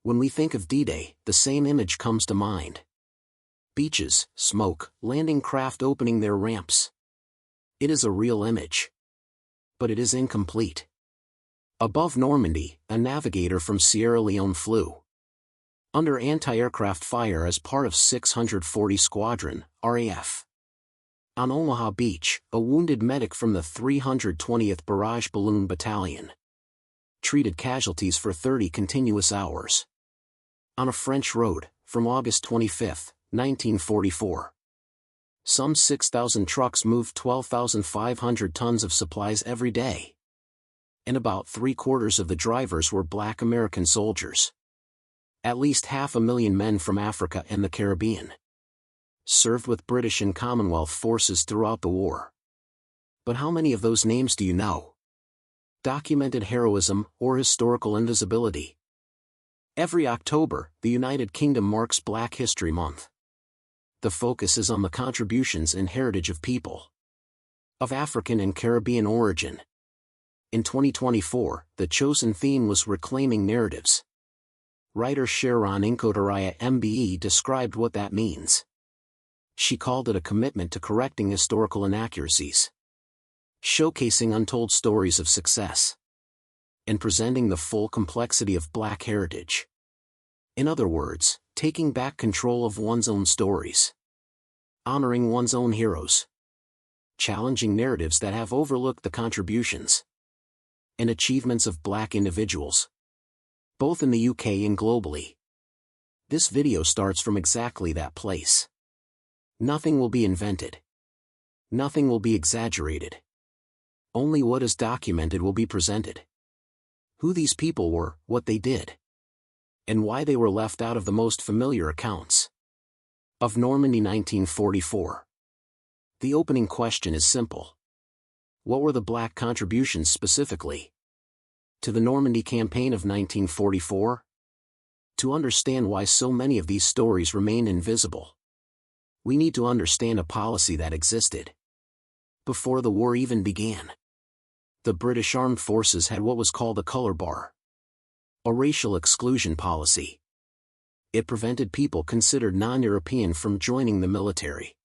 When we think of D-Day, the same image comes to mind. Beaches, smoke, landing craft opening their ramps. It is a real image. But it is incomplete. Above Normandy, a navigator from Sierra Leone flew under anti-aircraft fire as part of 640 Squadron, RAF. On Omaha Beach, a wounded medic from the 320th Barrage Balloon Battalion treated casualties for 30 continuous hours. On a French road, from August 25, 1944. Some 6,000 trucks moved 12,500 tons of supplies every day. And about 3/4 of the drivers were Black American soldiers. At least 500,000 men from Africa and the Caribbean served with British and Commonwealth forces throughout the war. But how many of those names do you know? Documented heroism or historical invisibility. Every October, the United Kingdom marks Black History Month. The focus is on the contributions and heritage of people of African and Caribbean origin. In 2024, the chosen theme was Reclaiming Narratives. Writer Sharon Nkotaraya MBE described what that means. She called it a commitment to correcting historical inaccuracies, showcasing untold stories of success, and presenting the full complexity of Black heritage. In other words, taking back control of one's own stories, honoring one's own heroes, challenging narratives that have overlooked the contributions and achievements of Black individuals, both in the UK and globally. This video starts from exactly that place. Nothing will be invented. Nothing will be exaggerated. Only what is documented will be presented. Who these people were, what they did, and why they were left out of the most familiar accounts of Normandy 1944. The opening question is simple. What were the Black contributions specifically to the Normandy campaign of 1944? To understand why so many of these stories remain invisible, we need to understand a policy that existed before the war even began. The British Armed Forces had what was called a color bar, a racial exclusion policy. It prevented people considered non-European from joining the military.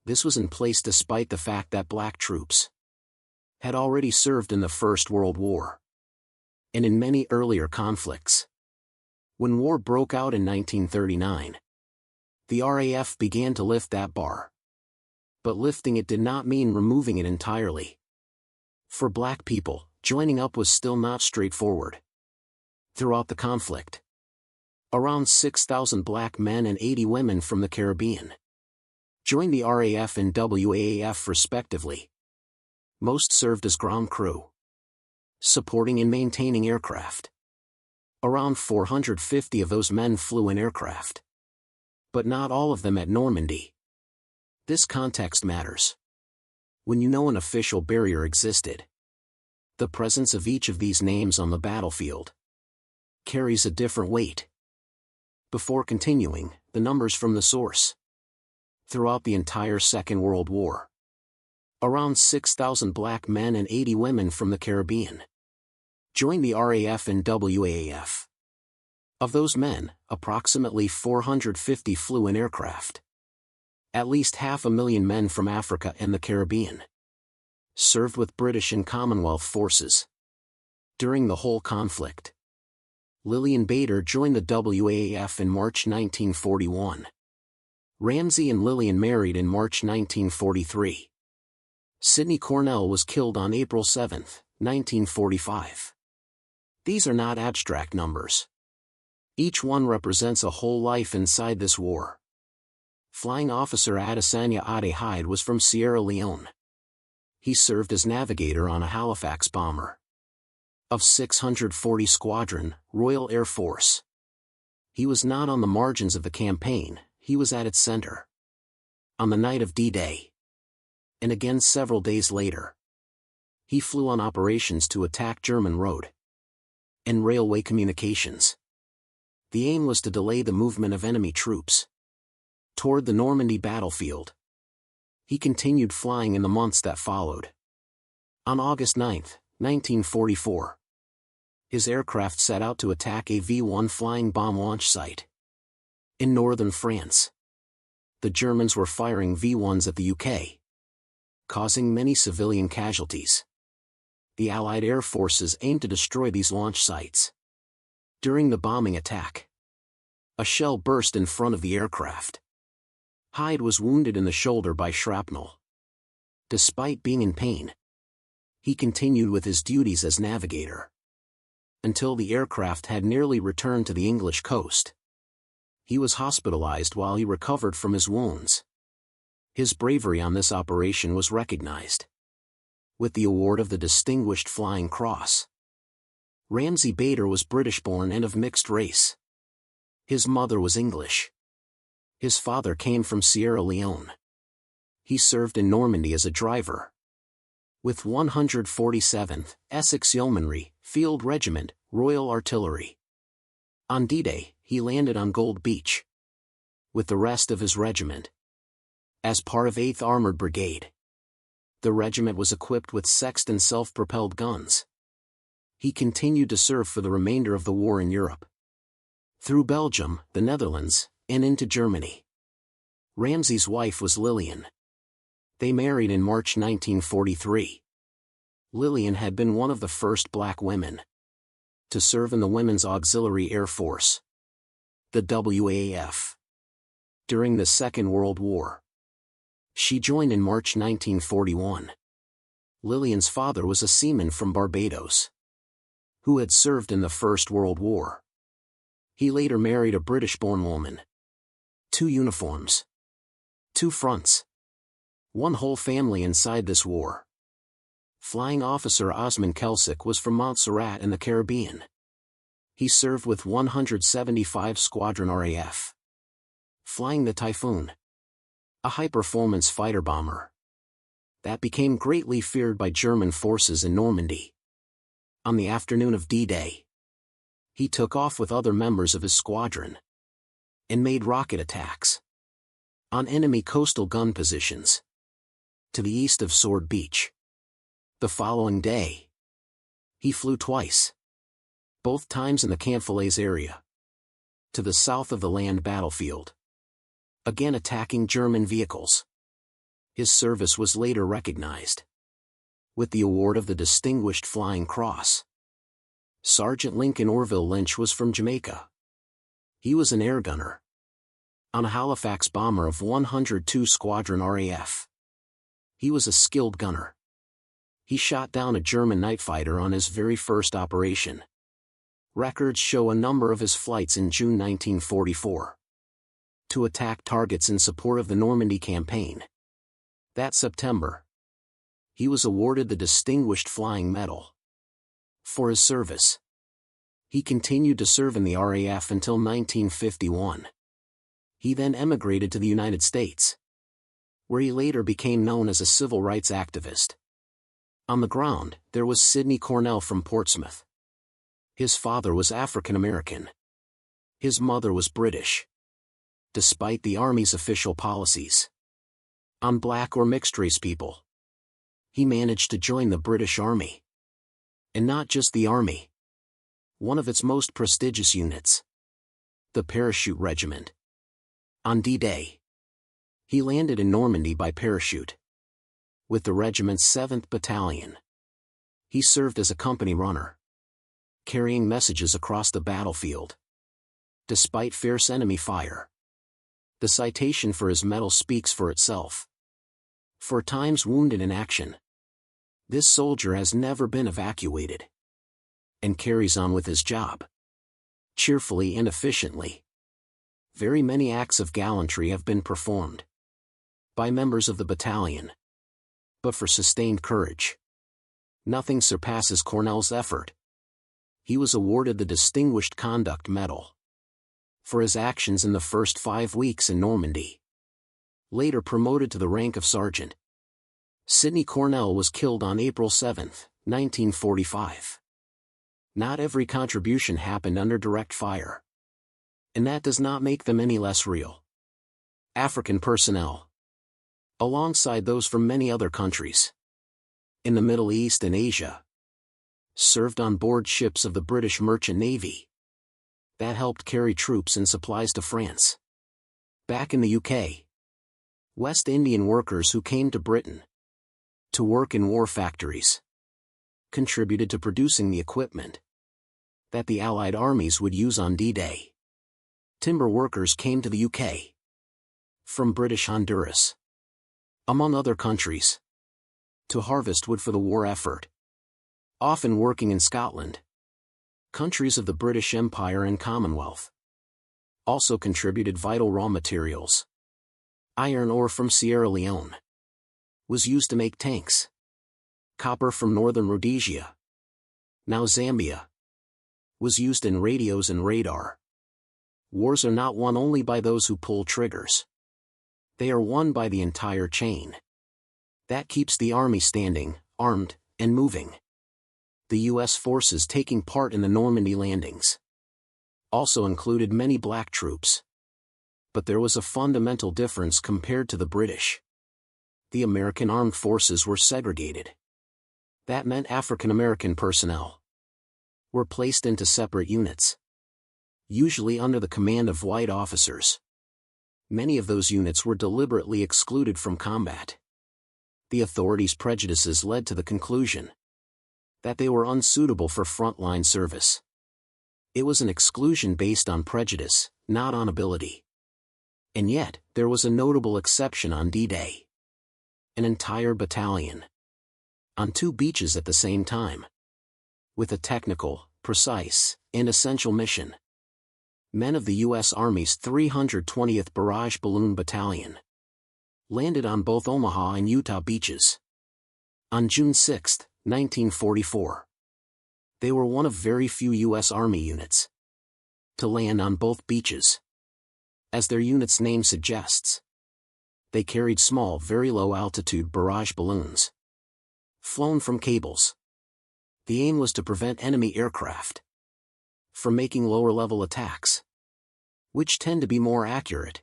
This was in place despite the fact that Black troops had already served in the First World War and in many earlier conflicts. When war broke out in 1939, the RAF began to lift that bar. But lifting it did not mean removing it entirely. For Black people, joining up was still not straightforward. Throughout the conflict, around 6,000 Black men and 80 women from the Caribbean joined the RAF and WAAF respectively. Most served as ground crew, supporting and maintaining aircraft. Around 450 of those men flew in aircraft, but not all of them at Normandy. This context matters. When you know an official barrier existed, the presence of each of these names on the battlefield carries a different weight. Before continuing, the numbers from the source. Throughout the entire Second World War, around 6,000 Black men and 80 women from the Caribbean joined the RAF and WAAF. Of those men, approximately 450 flew in aircraft. At least 500,000 men from Africa and the Caribbean served with British and Commonwealth forces during the whole conflict. Lillian Bader joined the WAAF in March 1941. Ramsey and Lillian married in March 1943. Sidney Cornell was killed on April 7, 1945. These are not abstract numbers. Each one represents a whole life inside this war. Flying Officer Adesanya Ade-Hyde was from Sierra Leone. He served as navigator on a Halifax bomber of 640 Squadron, Royal Air Force. He was not on the margins of the campaign, he was at its center. On the night of D-Day, and again several days later, he flew on operations to attack German road and railway communications. The aim was to delay the movement of enemy troops toward the Normandy battlefield. He continued flying in the months that followed. On August 9, 1944, His aircraft set out to attack a V-1 flying bomb launch site in northern France. The Germans were firing V-1s at the UK, causing many civilian casualties. The Allied air forces aimed to destroy these launch sites. During the bombing attack, a shell burst in front of the aircraft. Hyde was wounded in the shoulder by shrapnel. Despite being in pain, he continued with his duties as navigator until the aircraft had nearly returned to the English coast. He was hospitalized while he recovered from his wounds. His bravery on this operation was recognized with the award of the Distinguished Flying Cross. Ramsay Bader was British-born and of mixed race. His mother was English. His father came from Sierra Leone. He served in Normandy as a driver with 147th Essex Yeomanry, Field Regiment, Royal Artillery. On D-Day, he landed on Gold Beach with the rest of his regiment as part of 8th Armored Brigade. The regiment was equipped with Sexton self-propelled guns. He continued to serve for the remainder of the war in Europe, through Belgium, the Netherlands, and into Germany. Ramsay's wife was Lillian. They married in March 1943. Lillian had been one of the first black women to serve in the Women's Auxiliary Air Force, the WAAF, during the Second World War. She joined in March 1941. Lillian's father was a seaman from Barbados, who had served in the First World War. He later married a British-born woman. 2 uniforms. 2 fronts. 1 whole family inside this war. Flying Officer Osman Kelsick was from Montserrat in the Caribbean. He served with 175 Squadron RAF, flying the Typhoon, a high-performance fighter bomber that became greatly feared by German forces in Normandy. On the afternoon of D-Day, he took off with other members of his squadron and made rocket attacks on enemy coastal gun positions to the east of Sword Beach. The following day, he flew twice, both times in the Campfilets area, to the south of the land battlefield, again attacking German vehicles. His service was later recognized with the award of the Distinguished Flying Cross. Sergeant Lincoln Orville Lynch was from Jamaica. He was an air gunner on a Halifax bomber of 102 Squadron RAF. He was a skilled gunner. He shot down a German night fighter on his very first operation. Records show a number of his flights in June 1944 to attack targets in support of the Normandy campaign. That September, he was awarded the Distinguished Flying Medal for his service. He continued to serve in the RAF until 1951. He then emigrated to the United States, where he later became known as a civil rights activist. On the ground, there was Sidney Cornell from Portsmouth. His father was African American. His mother was British. Despite the Army's official policies on black or mixed-race people, he managed to join the British Army. And not just the Army. One of its most prestigious units, the Parachute Regiment. On D-Day, he landed in Normandy by parachute with the regiment's 7th Battalion. He served as a company runner, carrying messages across the battlefield, despite fierce enemy fire. The citation for his medal speaks for itself. 4 times wounded in action, this soldier has never been evacuated and carries on with his job cheerfully and efficiently. Very many acts of gallantry have been performed by members of the battalion, but for sustained courage, nothing surpasses Cornell's effort. He was awarded the Distinguished Conduct Medal for his actions in the first 5 weeks in Normandy. Later promoted to the rank of sergeant, Sidney Cornell was killed on April 7, 1945. Not every contribution happened under direct fire, and that does not make them any less real. African personnel, alongside those from many other countries in the Middle East and Asia, served on board ships of the British Merchant Navy that helped carry troops and supplies to France. Back in the UK, West Indian workers who came to Britain to work in war factories contributed to producing the equipment that the Allied armies would use on D-Day. Timber workers came to the UK from British Honduras, among other countries, to harvest wood for the war effort, often working in Scotland. Countries of the British Empire and Commonwealth also contributed vital raw materials. Iron ore from Sierra Leone was used to make tanks. Copper from northern Rhodesia, now Zambia, was used in radios and radar. Wars are not won only by those who pull triggers. They are won by the entire chain. That keeps the army standing, armed, and moving. The U.S. forces taking part in the Normandy landings also included many black troops. But there was a fundamental difference compared to the British. The American armed forces were segregated. That meant African American personnel were placed into separate units, usually under the command of white officers. Many of those units were deliberately excluded from combat. The authorities' prejudices led to the conclusion that they were unsuitable for frontline service. It was an exclusion based on prejudice, not on ability. And yet, there was a notable exception on D-Day. An entire battalion on 2 beaches at the same time, with a technical, precise, and essential mission. Men of the U.S. Army's 320th Barrage Balloon Battalion landed on both Omaha and Utah beaches on June 6, 1944. They were one of very few U.S. Army units to land on both beaches. As their unit's name suggests, they carried small, very low-altitude barrage balloons flown from cables. The aim was to prevent enemy aircraft from making lower-level attacks, which tend to be more accurate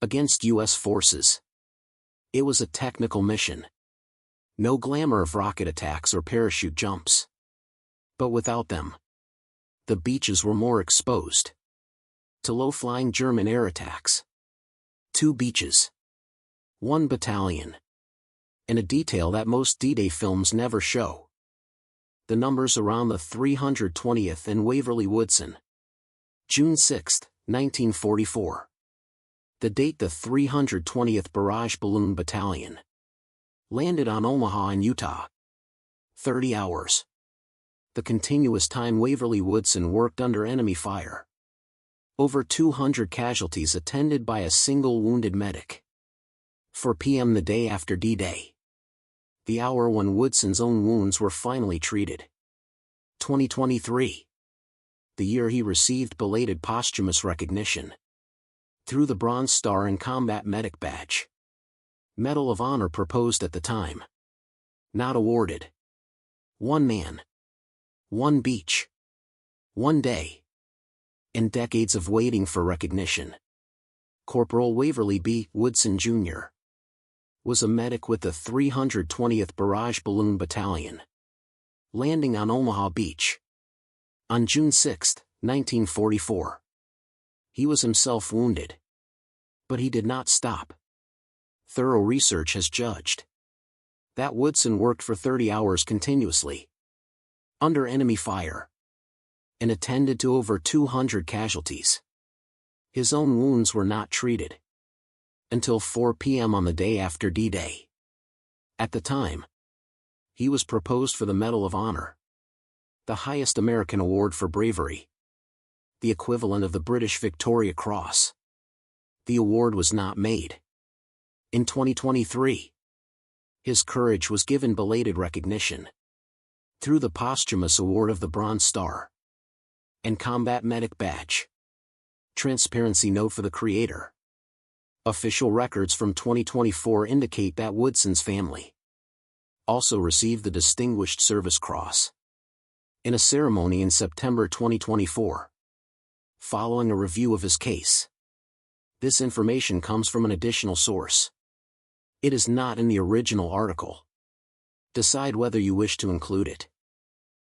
against U.S. forces. It was a technical mission. No glamour of rocket attacks or parachute jumps. But without them, the beaches were more exposed to low-flying German air attacks. 2 beaches, 1 battalion, and a detail that most D-Day films never show. The numbers around the 320th and Waverly Woodson. June 6, 1944. The date the 320th Barrage Balloon Battalion landed on Omaha in Utah. 30 hours. The continuous time Waverly Woodson worked under enemy fire. Over 200 casualties attended by a single wounded medic. 4 p.m. the day after D-Day. The hour when Woodson's own wounds were finally treated. 2023. The year he received belated posthumous recognition through the Bronze Star and Combat Medic Badge. Medal of Honor proposed at the time. Not awarded. 1 man. 1 beach. 1 day. And decades of waiting for recognition. Corporal Waverly B. Woodson, Jr. was a medic with the 320th Barrage Balloon Battalion, landing on Omaha Beach on June 6, 1944. He was himself wounded. But he did not stop. Thorough research has judged that Woodson worked for 30 hours continuously, under enemy fire, and attended to over 200 casualties. His own wounds were not treated until 4 p.m. on the day after D-Day. At the time, he was proposed for the Medal of Honor, the highest American award for bravery, the equivalent of the British Victoria Cross. The award was not made. In 2023, his courage was given belated recognition through the posthumous award of the Bronze Star and Combat Medic Badge. Transparency note for the creator. Official records from 2024 indicate that Woodson's family also received the Distinguished Service Cross in a ceremony in September 2024. Following a review of his case, this information comes from an additional source. It is not in the original article. Decide whether you wish to include it.